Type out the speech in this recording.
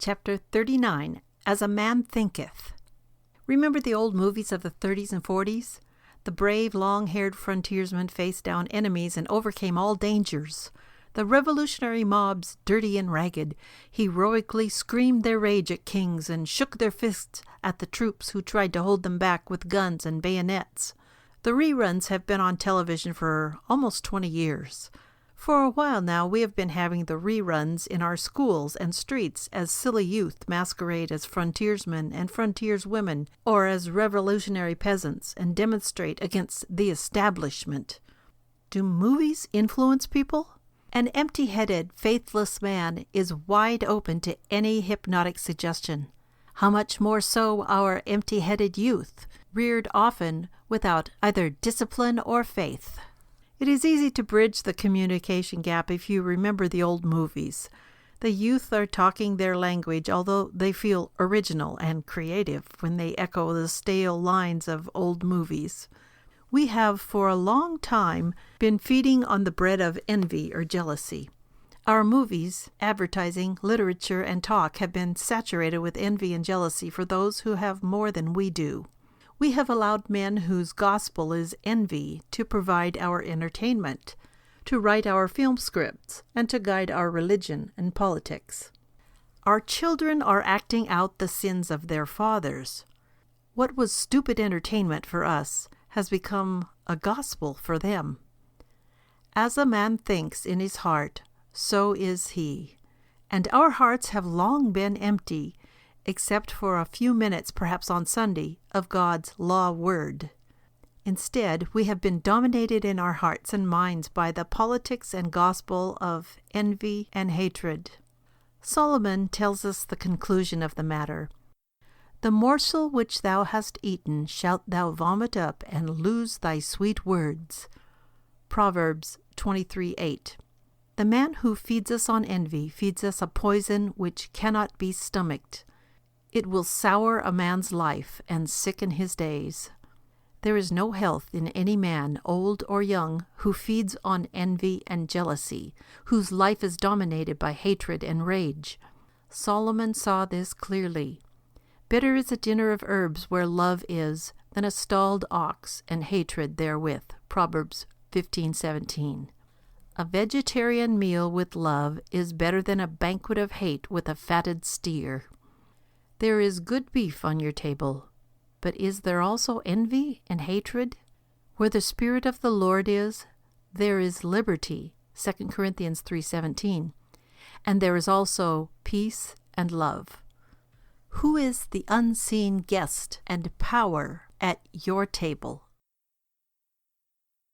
Chapter 39, As a Man Thinketh. Remember the old movies of the 30s and 40s? The brave, long-haired frontiersmen faced down enemies and overcame all dangers. The revolutionary mobs, dirty and ragged, heroically screamed their rage at kings and shook their fists at the troops who tried to hold them back with guns and bayonets. The reruns have been on television for almost 20 years. For a while now, we have been having the reruns in our schools and streets as silly youth masquerade as frontiersmen and frontierswomen, or as revolutionary peasants, and demonstrate against the establishment. Do movies influence people? An empty-headed, faithless man is wide open to any hypnotic suggestion. How much more so our empty-headed youth, reared often without either discipline or faith. It is easy to bridge the communication gap if you remember the old movies. The youth are talking their language, although they feel original and creative when they echo the stale lines of old movies. We have for a long time been feeding on the bread of envy or jealousy. Our movies, advertising, literature, and talk have been saturated with envy and jealousy for those who have more than we do. We have allowed men whose gospel is envy to provide our entertainment, to write our film scripts, and to guide our religion and politics. Our children are acting out the sins of their fathers. What was stupid entertainment for us has become a gospel for them. As a man thinks in his heart, so is he. And our hearts have long been empty, except for a few minutes, perhaps on Sunday, of God's law word. Instead, we have been dominated in our hearts and minds by the politics and gospel of envy and hatred. Solomon tells us the conclusion of the matter. The morsel which thou hast eaten shalt thou vomit up and lose thy sweet words. Proverbs 23:8. The man who feeds us on envy feeds us a poison which cannot be stomached. It will sour a man's life and sicken his days. There is no health in any man, old or young, who feeds on envy and jealousy, whose life is dominated by hatred and rage. Solomon saw this clearly. Better is a dinner of herbs where love is than a stalled ox and hatred therewith. Proverbs 15:17. A vegetarian meal with love is better than a banquet of hate with a fatted steer. There is good beef on your table, but is there also envy and hatred? Where the Spirit of the Lord is, there is liberty, 2 Corinthians 3:17, and there is also peace and love. Who is the unseen guest and power at your table?